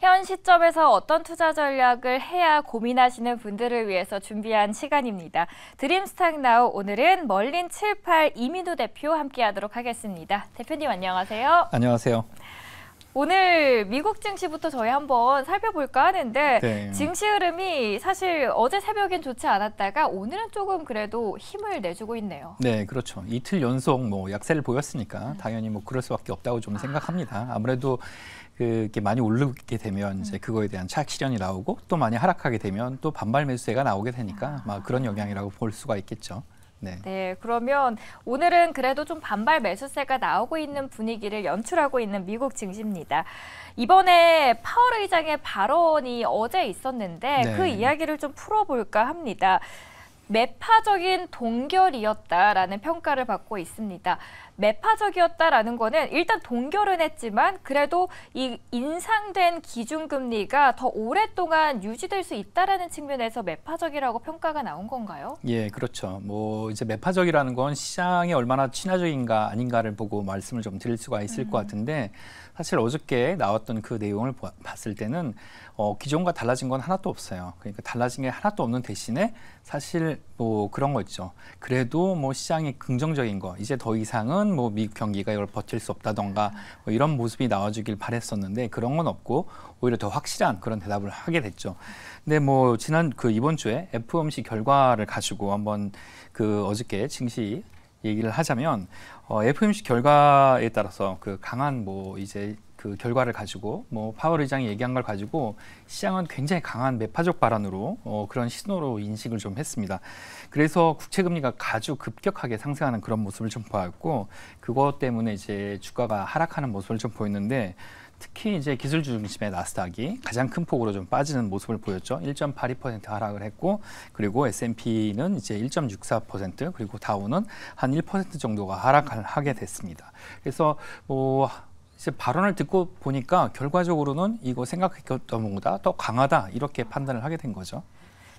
현 시점에서 어떤 투자 전략을 해야 고민하시는 분들을 위해서 준비한 시간입니다. 드림스탁나우 오늘은 멀린 78 이민우 대표 함께하도록 하겠습니다. 대표님 안녕하세요. 안녕하세요. 오늘 미국 증시부터 저희 한번 살펴볼까 하는데 네. 증시 흐름이 사실 어제 새벽엔 좋지 않았다가 오늘은 조금 그래도 힘을 내주고 있네요. 네, 그렇죠. 이틀 연속 약세를 보였으니까 당연히 그럴 수밖에 없다고 좀 생각합니다. 아무래도 이렇게 많이 오르게 되면 이제 그거에 대한 차익 실현이 나오고 또 많이 하락하게 되면 또 반발 매수세가 나오게 되니까 그런 영향이라고 볼 수가 있겠죠. 네, 그러면 오늘은 그래도 좀 반발 매수세가 나오고 있는 분위기를 연출하고 있는 미국 증시입니다. 이번에 파월 의장의 발언이 어제 있었는데 그 이야기를 좀 풀어볼까 합니다. 매파적인 동결이었다라는 평가를 받고 있습니다. 매파적이었다라는 거는 일단 동결은 했지만 그래도 이 인상된 기준금리가 더 오랫동안 유지될 수 있다라는 측면에서 매파적이라고 평가가 나온 건가요? 예, 그렇죠. 이제 매파적이라는 건 시장에 얼마나 친화적인가 아닌가를 보고 말씀을 좀 드릴 수가 있을 것 같은데 사실 어저께 나왔던 그 내용을 봤을 때는 기존과 달라진 건 하나도 없어요. 그러니까 달라진 게 하나도 없는 대신에 사실 그런 거 있죠. 그래도 시장이 긍정적인 거, 이제 더 이상은 미국 경기가 이걸 버틸 수 없다던가 이런 모습이 나와주길 바랬었는데 그런 건 없고 오히려 더 확실한 그런 대답을 하게 됐죠. 근데 이번 주에 FOMC 결과를 가지고 한번 어저께 증시 얘기를 하자면 FOMC 결과에 따라서 강한 이제 그 결과를 가지고 파월 의장이 얘기한 걸 가지고 시장은 굉장히 강한 매파적 발언으로 그런 신호로 인식을 좀 했습니다. 그래서 국채금리가 아주 급격하게 상승하는 그런 모습을 좀 보았고 그것 때문에 이제 주가가 하락하는 모습을 좀 보였는데 특히 이제 기술주 중심의 나스닥이 가장 큰 폭으로 좀 빠지는 모습을 보였죠. 1.82% 하락을 했고 그리고 S&P는 이제 1.64% 그리고 다우는 한 1% 정도가 하락을 하게 됐습니다. 그래서 이제 발언을 듣고 보니까 결과적으로는 이거 생각했던 것보다 더 강하다 이렇게 판단을 하게 된 거죠.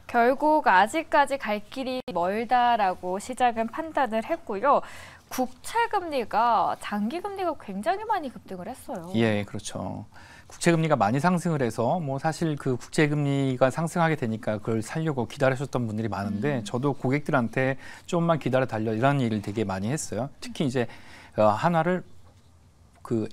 결국 아직까지 갈 길이 멀다라고 시작은 판단을 했고요. 국채금리가 장기금리가 굉장히 많이 급등을 했어요. 예, 그렇죠. 국채금리가 많이 상승을 해서 사실 그 국채금리가 상승하게 되니까 그걸 살려고 기다리셨던 분들이 많은데 저도 고객들한테 조금만 기다려 달려 이런 일을 되게 많이 했어요. 특히 이제 한화를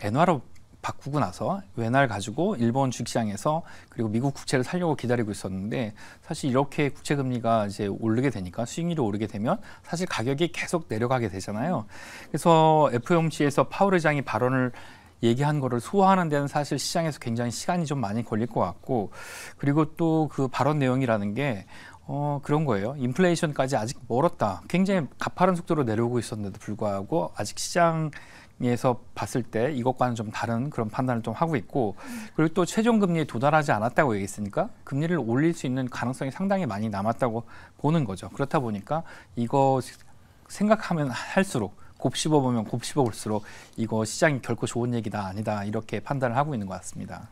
엔화로 바꾸고 나서 엔화를 가지고 일본 주식시장에서 그리고 미국 국채를 살려고 기다리고 있었는데 사실 이렇게 국채금리가 이제 오르게 되니까 수익률이 오르게 되면 사실 가격이 계속 내려가게 되잖아요. 그래서 FOMC에서 파월 의장이 발언을 얘기한 거를 소화하는 데는 사실 시장에서 굉장히 시간이 좀 많이 걸릴 것 같고 그리고 또 그 발언 내용이라는 게 그런 거예요. 인플레이션까지 아직 멀었다. 굉장히 가파른 속도로 내려오고 있었는데도 불구하고 아직 시장에서 봤을 때 이것과는 좀 다른 그런 판단을 좀 하고 있고 그리고 또 최종 금리에 도달하지 않았다고 얘기했으니까 금리를 올릴 수 있는 가능성이 상당히 많이 남았다고 보는 거죠. 그렇다 보니까 이거 생각하면 할수록 곱씹어 보면 곱씹어 볼수록 이거 시장이 결코 좋은 얘기다 아니다 이렇게 판단을 하고 있는 것 같습니다.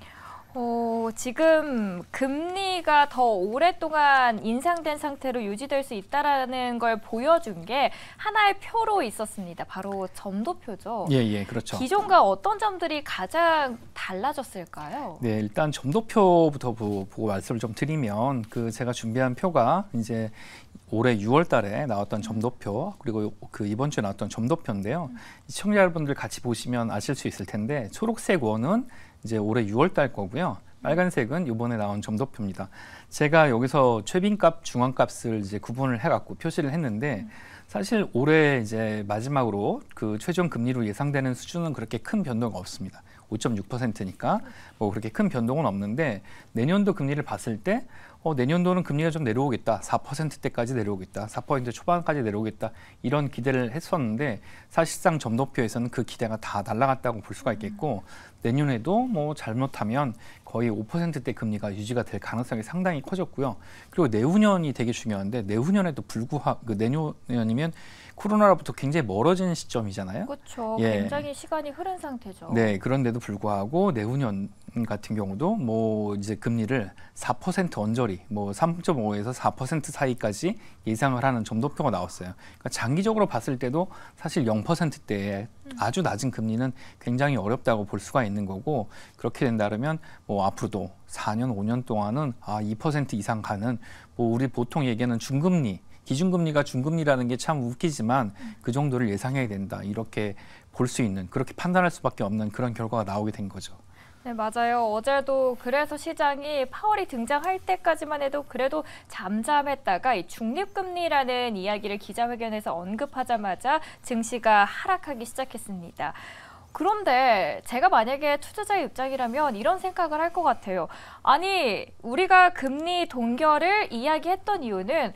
지금 금리가 더 오랫동안 인상된 상태로 유지될 수 있다는 걸 보여준 게 하나의 표로 있었습니다. 바로 점도표죠. 예, 그렇죠. 기존과 어떤 점들이 가장 달라졌을까요? 네, 일단 점도표부터 보고 말씀을 좀 드리면 제가 준비한 표가 이제 올해 6월 달에 나왔던 점도표 그리고 이번 주에 나왔던 점도표인데요. 시청자 여러분들 같이 보시면 아실 수 있을 텐데 초록색 원은 이제 올해 6월 달 거고요. 빨간색은 이번에 나온 점도표입니다. 제가 여기서 최빈값, 중앙값을 이제 구분을 해갖고 표시를 했는데 사실 올해 이제 마지막으로 최종 금리로 예상되는 수준은 그렇게 큰 변동이 없습니다. 5.6%니까 그렇게 큰 변동은 없는데 내년도 금리를 봤을 때 내년도는 금리가 좀 내려오겠다. 4%대까지 내려오겠다. 4% 초반까지 내려오겠다. 이런 기대를 했었는데 사실상 점도표에서는 그 기대가 다 날아갔다고 볼 수가 있겠고 내년에도 잘못하면 거의 5%대 금리가 유지가 될 가능성이 상당히 커졌고요. 그리고 내후년이 되게 중요한데 내후년에도 내년이면 코로나로부터 굉장히 멀어진 시점이잖아요. 그렇죠. 예. 굉장히 시간이 흐른 상태죠. 네, 그런데도 불구하고 내후년 같은 경우도 뭐 이제 금리를 4% 언저리, 뭐 3.5에서 4% 사이까지 예상을 하는 점도표가 나왔어요. 그러니까 장기적으로 봤을 때도 사실 0%대에 아주 낮은 금리는 굉장히 어렵다고 볼 수가 있는 거고, 그렇게 된다면 뭐 앞으로도 4년, 5년 동안은 2% 이상 가는, 뭐 우리 보통 얘기하는 중금리, 기준금리가 중금리라는 게 참 웃기지만 그 정도를 예상해야 된다, 이렇게 볼 수 있는, 그렇게 판단할 수밖에 없는 그런 결과가 나오게 된 거죠. 네, 맞아요. 어제도 그래서 시장이 파월이 등장할 때까지만 해도 그래도 잠잠했다가 이 중립금리라는 이야기를 기자회견에서 언급하자마자 증시가 하락하기 시작했습니다. 그런데 제가 만약에 투자자의 입장이라면 이런 생각을 할 것 같아요. 아니, 우리가 금리 동결을 이야기했던 이유는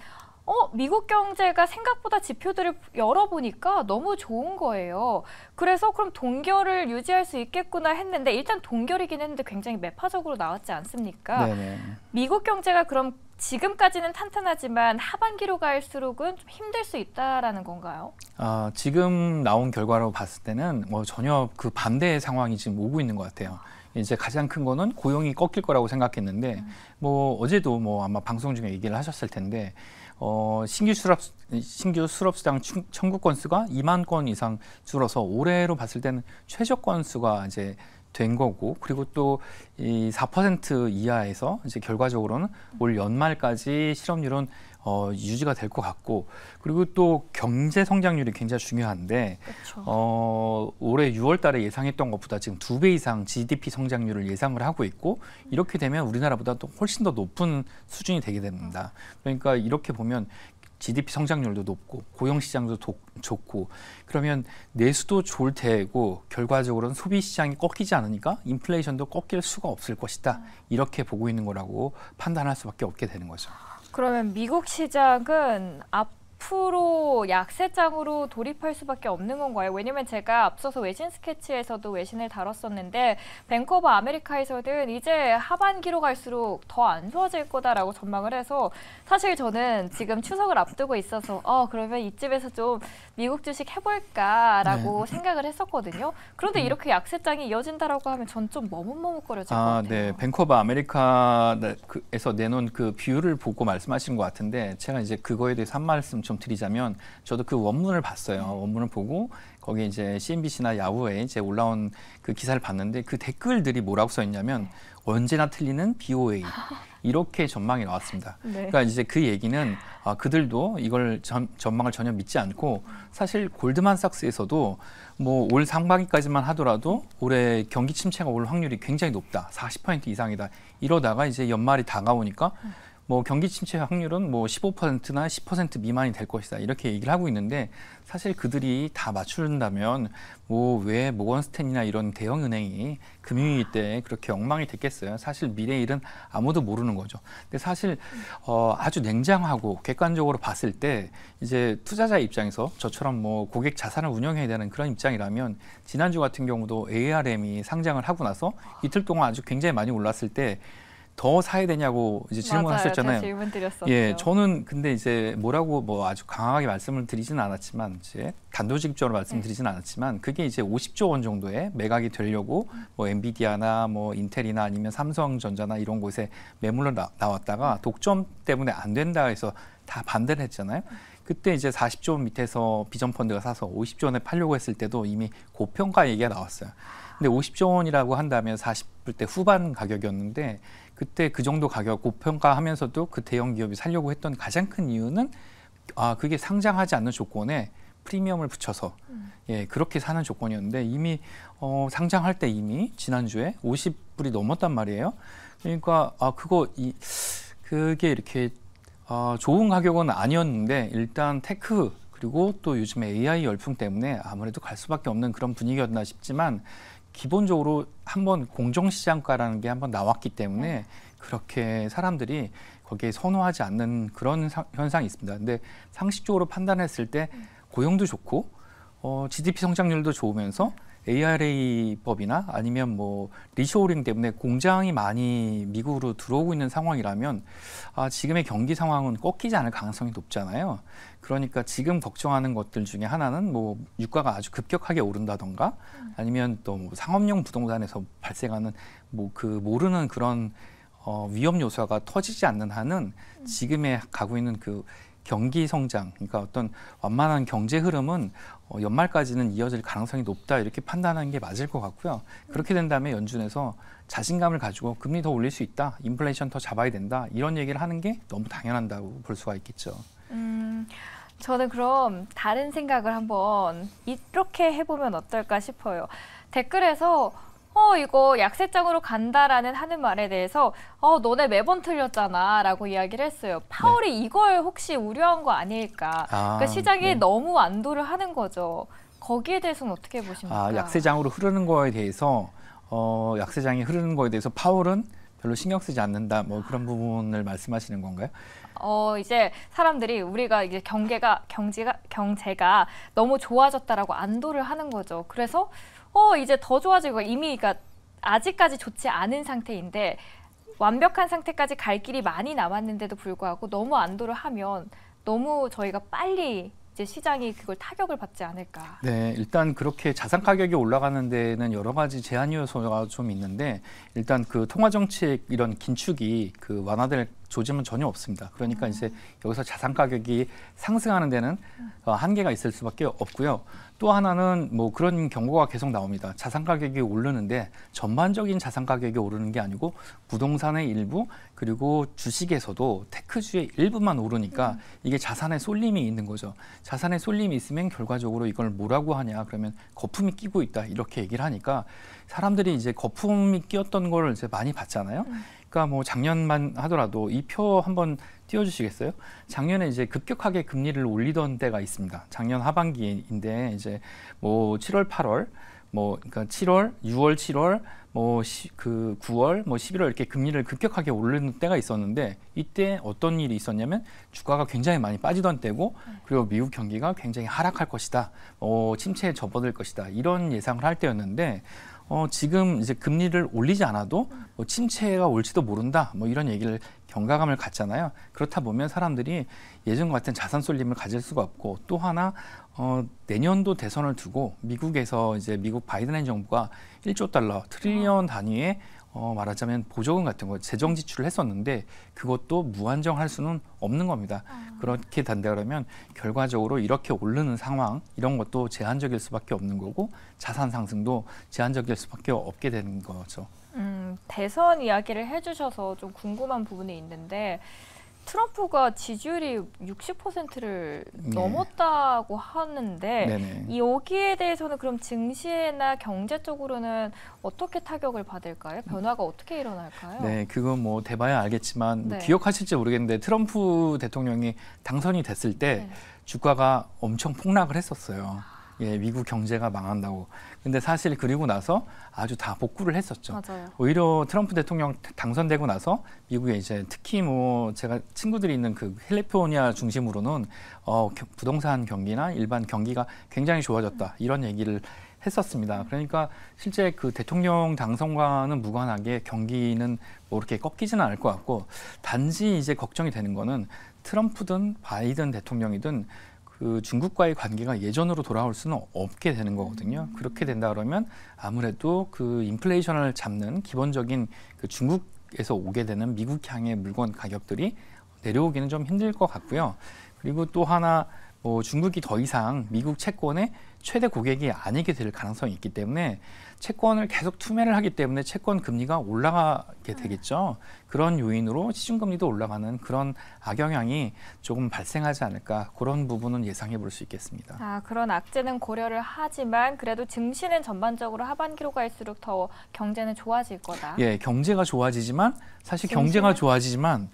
미국 경제가 생각보다 지표들을 열어보니까 너무 좋은 거예요. 그래서 그럼 동결을 유지할 수 있겠구나 했는데, 일단 동결이긴 했는데 굉장히 매파적으로 나왔지 않습니까? 네네. 미국 경제가 그럼 지금까지는 탄탄하지만 하반기로 갈수록은 좀 힘들 수 있다라는 건가요? 지금 나온 결과로 봤을 때는 뭐 전혀 그 반대의 상황이 지금 오고 있는 것 같아요. 이제 가장 큰 거는 고용이 꺾일 거라고 생각했는데, 뭐 어제도 뭐 아마 방송 중에 얘기를 하셨을 텐데, 신규 수럽 시장 청구 건수가 2만 건 이상 줄어서 올해로 봤을 때는 최저 건수가 이제 된 거고, 그리고 또 이 4% 이하에서 이제 결과적으로는 올 연말까지 실업률은 유지가 될 것 같고, 그리고 또 경제 성장률이 굉장히 중요한데, 그렇죠. 올해 6월 달에 예상했던 것보다 지금 2배 이상 GDP 성장률을 예상을 하고 있고, 이렇게 되면 우리나라보다 또 훨씬 더 높은 수준이 되게 됩니다. 그러니까 이렇게 보면 GDP 성장률도 높고 고용시장도 좋고, 그러면 내수도 좋을 테고 결과적으로는 소비 시장이 꺾이지 않으니까 인플레이션도 꺾일 수가 없을 것이다, 이렇게 보고 있는 거라고 판단할 수밖에 없게 되는 거죠. 그러면 미국 시장은 앞으로 약세장으로 돌입할 수밖에 없는 건가요? 왜냐면 제가 앞서서 외신 스케치에서도 외신을 다뤘었는데, 뱅크 오브 아메리카에서는 이제 하반기로 갈수록 더 안 좋아질 거다라고 전망을 해서, 사실 저는 지금 추석을 앞두고 있어서 그러면 이쯤에서 좀 미국 주식 해볼까라고 생각을 했었거든요. 그런데 이렇게 약세장이 이어진다라고 하면 전 좀 머뭇머뭇거려질 것 같아요. 네, 뱅크 오브 아메리카에서 내놓은 그 비율을 보고 말씀하신 것 같은데, 제가 이제 그거에 대해서 한 말씀 좀 드리자면, 저도 그 원문을 봤어요. 원문을 보고 거기 이제 CNBC나 야후에 이제 올라온 그 기사를 봤는데, 그 댓글들이 뭐라고 써 있냐면 언제나 틀리는 BOA, 이렇게 전망이 나왔습니다. 네. 그러니까 이제 그 얘기는 그들도 이걸 전망을 전혀 믿지 않고, 사실 골드만삭스에서도 뭐 올 상반기까지만 하더라도 올해 경기 침체가 올 확률이 굉장히 높다, 40% 이상이다, 이러다가 이제 연말이 다가오니까 뭐 경기 침체 확률은 뭐 15%나 10% 미만이 될 것이다, 이렇게 얘기를 하고 있는데, 사실 그들이 다 맞춘다면 뭐 왜 모건스탠이나 이런 대형 은행이 금융위기 때 그렇게 엉망이 됐겠어요. 사실 미래의 일은 아무도 모르는 거죠. 근데 사실 아주 냉정하고 객관적으로 봤을 때, 이제 투자자 입장에서 저처럼 뭐 고객 자산을 운영해야 되는 그런 입장이라면, 지난주 같은 경우도 ARM이 상장을 하고 나서 이틀 동안 아주 굉장히 많이 올랐을 때 더 사야 되냐고 이제 질문하셨잖아요. 맞아요. 제가 질문 드렸었죠. 예, 저는 근데 이제 뭐라고 뭐 아주 강하게 말씀을 드리지는 않았지만, 이제 단도직입적으로 말씀드리지는 않았지만, 그게 이제 50조 원 정도의 매각이 되려고 뭐 엔비디아나 뭐 인텔이나 아니면 삼성전자나 이런 곳에 매물로 나왔다가 독점 때문에 안 된다 해서 다 반대를 했잖아요. 그때 이제 40조 원 밑에서 비전 펀드가 사서 50조 원에 팔려고 했을 때도 이미 고평가 얘기가 나왔어요. 근데 50조 원이라고 한다면 40불대 후반 가격이었는데, 그때 그 정도 가격 고평가하면서도 그 대형 기업이 살려고 했던 가장 큰 이유는 그게 상장하지 않는 조건에 프리미엄을 붙여서 그렇게 사는 조건이었는데, 이미 상장할 때 이미 지난주에 50불이 넘었단 말이에요. 그러니까 그게 이렇게 좋은 가격은 아니었는데, 일단 테크 그리고 또 요즘에 AI 열풍 때문에 아무래도 갈 수밖에 없는 그런 분위기였나 싶지만, 기본적으로 한번 공정시장가라는 게 한번 나왔기 때문에 그렇게 사람들이 거기에 선호하지 않는 그런 현상이 있습니다. 근데 상식적으로 판단했을 때 고용도 좋고 GDP 성장률도 좋으면서 ARA법이나 아니면 뭐 리쇼어링 때문에 공장이 많이 미국으로 들어오고 있는 상황이라면 지금의 경기 상황은 꺾이지 않을 가능성이 높잖아요. 그러니까 지금 걱정하는 것들 중에 하나는 뭐 유가가 아주 급격하게 오른다던가 아니면 또 뭐 상업용 부동산에서 발생하는 뭐 그 모르는 그런 위험 요소가 터지지 않는 한은 지금의 가고 있는 그 경기 성장, 그러니까 어떤 완만한 경제 흐름은 연말까지는 이어질 가능성이 높다 이렇게 판단하는 게 맞을 것 같고요. 그렇게 된다면 연준에서 자신감을 가지고 금리 더 올릴 수 있다, 인플레이션 더 잡아야 된다 이런 얘기를 하는 게 너무 당연하다고 볼 수가 있겠죠. 저는 그럼 다른 생각을 한번 이렇게 해보면 어떨까 싶어요. 댓글에서 이거 약세장으로 간다라는 하는 말에 대해서 너네 매번 틀렸잖아 라고 이야기를 했어요. 파월이 네. 이걸 혹시 우려한 거 아닐까. 그러니까 시장이 네. 너무 안도를 하는 거죠. 거기에 대해서는 어떻게 보십니까? 약세장으로 흐르는 거에 대해서 약세장이 흐르는 거에 대해서 파월은 별로 신경 쓰지 않는다. 뭐 그런 부분을 말씀하시는 건가요? 이제 사람들이 우리가 이제 경제가 너무 좋아졌다라고 안도를 하는 거죠. 그래서 이제 더 좋아지고 이미 그러니까 아직까지 좋지 않은 상태인데 완벽한 상태까지 갈 길이 많이 남았는데도 불구하고 너무 안도를 하면 너무 저희가 빨리 이제 시장이 그걸 타격을 받지 않을까. 네, 일단 그렇게 자산 가격이 올라가는 데는 여러 가지 제한 요소가 좀 있는데 일단 그 통화 정책 이런 긴축이 그 완화될 조짐은 전혀 없습니다. 그러니까 이제 여기서 자산 가격이 상승하는 데는 한계가 있을 수밖에 없고요. 또 하나는 뭐 그런 경고가 계속 나옵니다. 자산 가격이 오르는데 전반적인 자산 가격이 오르는 게 아니고 부동산의 일부 그리고 주식에서도 테크주의 일부만 오르니까 이게 자산에 쏠림이 있는 거죠. 자산에 쏠림이 있으면 결과적으로 이걸 뭐라고 하냐 그러면 거품이 끼고 있다 이렇게 얘기를 하니까 사람들이 이제 거품이 끼었던 걸 이제 많이 봤잖아요. 그러니까 뭐 작년만 하더라도 이 표 한번 띄워주시겠어요? 작년에 이제 급격하게 금리를 올리던 때가 있습니다. 작년 하반기인데 이제 뭐 7월, 8월, 뭐 그러니까 7월, 6월, 7월, 뭐 9월, 뭐 11월 이렇게 금리를 급격하게 오르는 때가 있었는데 이때 어떤 일이 있었냐면 주가가 굉장히 많이 빠지던 때고 그리고 미국 경기가 굉장히 하락할 것이다, 침체에 접어들 것이다 이런 예상을 할 때였는데. 지금 이제 금리를 올리지 않아도 뭐 침체가 올지도 모른다 뭐 이런 얘기를 경각감을 갖잖아요. 그렇다 보면 사람들이 예전과 같은 자산 쏠림을 가질 수가 없고 또 하나 내년도 대선을 두고 미국에서 이제 미국 바이든 행정부가 1조 달러 트릴리언 단위의 말하자면 보조금 같은 거 재정 지출을 했었는데 그것도 무한정할 수는 없는 겁니다. 그렇게 된다 그러면 결과적으로 이렇게 오르는 상황 이런 것도 제한적일 수밖에 없는 거고 자산 상승도 제한적일 수밖에 없게 되는 거죠. 대선 이야기를 해주셔서 좀 궁금한 부분이 있는데 트럼프가 지지율이 60%를 넘었다고 하는데 네네. 여기에 대해서는 그럼 증시나 경제 쪽으로는 어떻게 타격을 받을까요? 변화가 어떻게 일어날까요? 네, 그건 뭐 대봐야 알겠지만 뭐 기억하실지 모르겠는데 트럼프 대통령이 당선이 됐을 때 주가가 엄청 폭락을 했었어요. 예, 미국 경제가 망한다고. 근데 사실 그리고 나서 아주 다 복구를 했었죠. 맞아요. 오히려 트럼프 대통령 당선되고 나서 미국에 이제 특히 뭐 제가 친구들이 있는 그 캘리포니아 중심으로는 부동산 경기나 일반 경기가 굉장히 좋아졌다 이런 얘기를 했었습니다. 그러니까 실제 그 대통령 당선과는 무관하게 경기는 뭐 이렇게 꺾이지는 않을 것 같고 단지 이제 걱정이 되는 거는 트럼프든 바이든 대통령이든 그 중국과의 관계가 예전으로 돌아올 수는 없게 되는 거거든요. 그렇게 된다 그러면 아무래도 그 인플레이션을 잡는 기본적인 그 중국에서 오게 되는 미국향의 물건 가격들이 내려오기는 좀 힘들 것 같고요. 그리고 또 하나 뭐 중국이 더 이상 미국 채권의 최대 고객이 아니게 될 가능성이 있기 때문에 채권을 계속 투매를 하기 때문에 채권 금리가 올라가게 되겠죠. 그런 요인으로 시중금리도 올라가는 그런 악영향이 조금 발생하지 않을까 그런 부분은 예상해 볼 수 있겠습니다. 그런 악재는 고려를 하지만 그래도 증시는 전반적으로 하반기로 갈수록 더 경제는 좋아질 거다. 예, 경제가 좋아지지만 사실 경제가 좋아지지만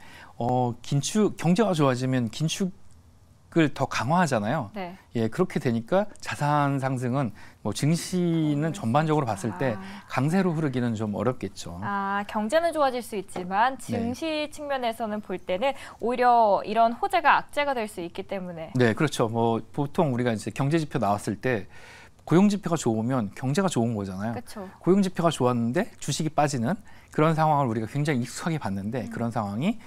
경제가 좋아지면 긴축을 더 강화하잖아요. 네. 예, 그렇게 되니까 자산 상승은 뭐 증시는 전반적으로 봤을 때 강세로 흐르기는 좀 어렵겠죠. 경제는 좋아질 수 있지만 증시 측면에서는 볼 때는 오히려 이런 호재가 악재가 될 수 있기 때문에. 네, 그렇죠. 뭐 보통 우리가 이제 경제 지표 나왔을 때 고용 지표가 좋으면 경제가 좋은 거잖아요. 그렇죠. 고용 지표가 좋았는데 주식이 빠지는 그런 상황을 우리가 굉장히 익숙하게 봤는데 그런 상황이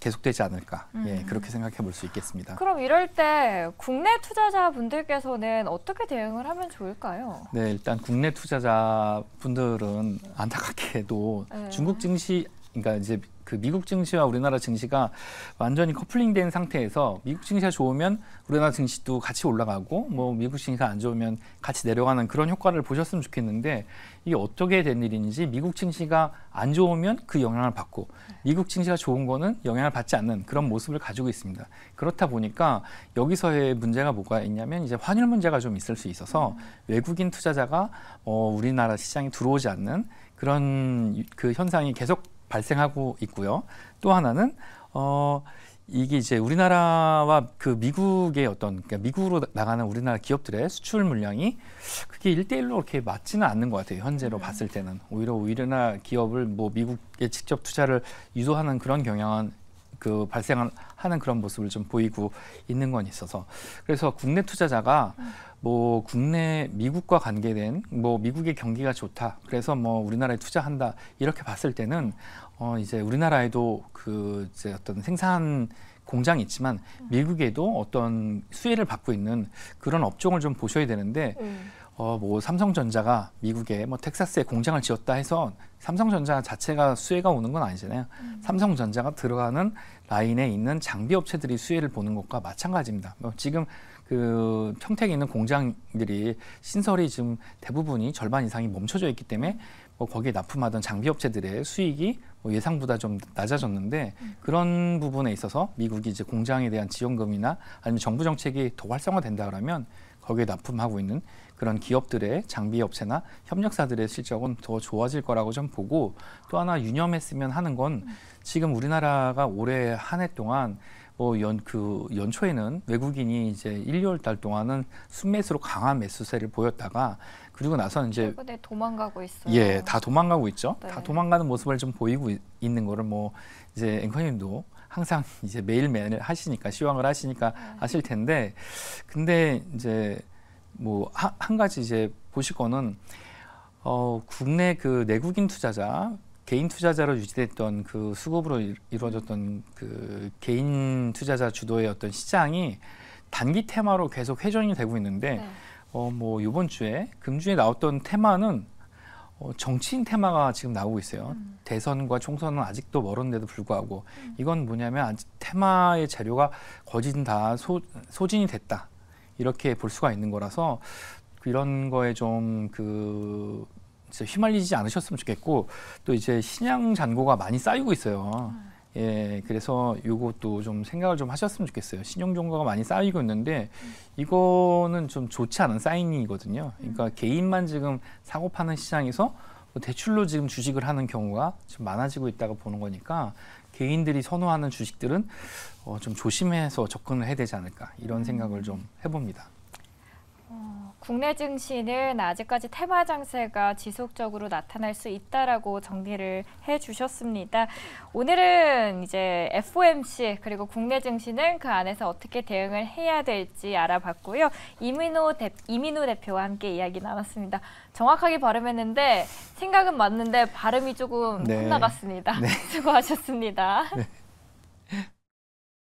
계속되지 않을까. 예, 그렇게 생각해 볼 수 있겠습니다. 그럼 이럴 때 국내 투자자분들께서는 어떻게 대응을 하면 좋을까요? 네, 일단 국내 투자자분들은 안타깝게도 네. 중국 증시, 그러니까 이제 그 미국 증시와 우리나라 증시가 완전히 커플링된 상태에서 미국 증시가 좋으면 우리나라 증시도 같이 올라가고 뭐 미국 증시가 안 좋으면 같이 내려가는 그런 효과를 보셨으면 좋겠는데 이게 어떻게 된 일인지 미국 증시가 안 좋으면 그 영향을 받고 미국 증시가 좋은 거는 영향을 받지 않는 그런 모습을 가지고 있습니다. 그렇다 보니까 여기서의 문제가 뭐가 있냐면 이제 환율 문제가 좀 있을 수 있어서 외국인 투자자가 우리나라 시장에 들어오지 않는 그런 그 현상이 계속 발생하고 있고요. 또 하나는 이게 이제 우리나라와 그 미국의 그러니까 미국으로 나가는 우리나라 기업들의 수출 물량이 그게 1대1로 그렇게 맞지는 않는 것 같아요. 현재로 봤을 때는 오히려 우리나라 기업을 뭐 미국에 직접 투자를 유도하는 그런 경향은 그 발생하는 그런 모습을 좀 보이고 있는 건 있어서 그래서 국내 투자자가 뭐 국내 미국과 관계된 뭐 미국의 경기가 좋다 그래서 뭐 우리나라에 투자한다 이렇게 봤을 때는 이제 우리나라에도 그 이제 어떤 생산 공장이 있지만 미국에도 어떤 수혜를 받고 있는 그런 업종을 좀 보셔야 되는데 뭐 삼성전자가 미국에 뭐 텍사스에 공장을 지었다 해서 삼성전자 자체가 수혜가 오는 건 아니잖아요. 삼성전자가 들어가는 라인에 있는 장비 업체들이 수혜를 보는 것과 마찬가지입니다. 지금 그 평택에 있는 공장들이 신설이 지금 대부분이 절반 이상이 멈춰져 있기 때문에 뭐 거기에 납품하던 장비 업체들의 수익이 뭐 예상보다 좀 낮아졌는데 그런 부분에 있어서 미국이 이제 공장에 대한 지원금이나 아니면 정부 정책이 더 활성화된다 그러면 거기에 납품하고 있는 그런 기업들의 장비 업체나 협력사들의 실적은 더 좋아질 거라고 좀 보고 또 하나 유념했으면 하는 건 지금 우리나라가 올해 한 해 동안 연초에는 외국인이 이제 1, 2월 달 동안은 순매수로 강한 매수세를 보였다가 그리고 나서는 이제 최근에 도망가고 있어요. 예, 다 도망가고 있죠. 네. 다 도망가는 모습을 좀 보이고 있는 거를 뭐 이제 앵커님도 항상 이제 매일매일 하시니까 시황을 하시니까 아실 텐데 근데 이제 뭐 한 가지 이제 보실 거는 국내 그 내국인 투자자 개인 투자자로 유지됐던 그 수급으로 이루어졌던 그 개인 투자자 주도의 어떤 시장이 단기 테마로 계속 회전이 되고 있는데 네. 뭐 이번 주에 금주에 나왔던 테마는 정치인 테마가 지금 나오고 있어요. 대선과 총선은 아직도 멀었는데도 불구하고 이건 뭐냐면 아직 테마의 재료가 거진 다 소진이 됐다 이렇게 볼 수가 있는 거라서 이런 거에 좀 휘말리지 않으셨으면 좋겠고 또 이제 신양 잔고가 많이 쌓이고 있어요. 예, 그래서 요것도 좀 생각을 좀 하셨으면 좋겠어요. 신용 잔고가 많이 쌓이고 있는데 이거는 좀 좋지 않은 사인이거든요. 그러니까 개인만 지금 사고 파는 시장에서 뭐 대출로 지금 주식을 하는 경우가 좀 많아지고 있다고 보는 거니까 개인들이 선호하는 주식들은 좀 조심해서 접근을 해야 되지 않을까 이런 생각을 좀 해봅니다. 국내 증시는 아직까지 테마 장세가 지속적으로 나타날 수 있다라고 정리를 해주셨습니다. 오늘은 이제 FOMC 그리고 국내 증시는 그 안에서 어떻게 대응을 해야 될지 알아봤고요. 이민우 대표와 함께 이야기 나눴습니다. 정확하게 발음했는데 생각은 맞는데 발음이 조금 네. 혼나갔습니다. 네. 수고하셨습니다. 네.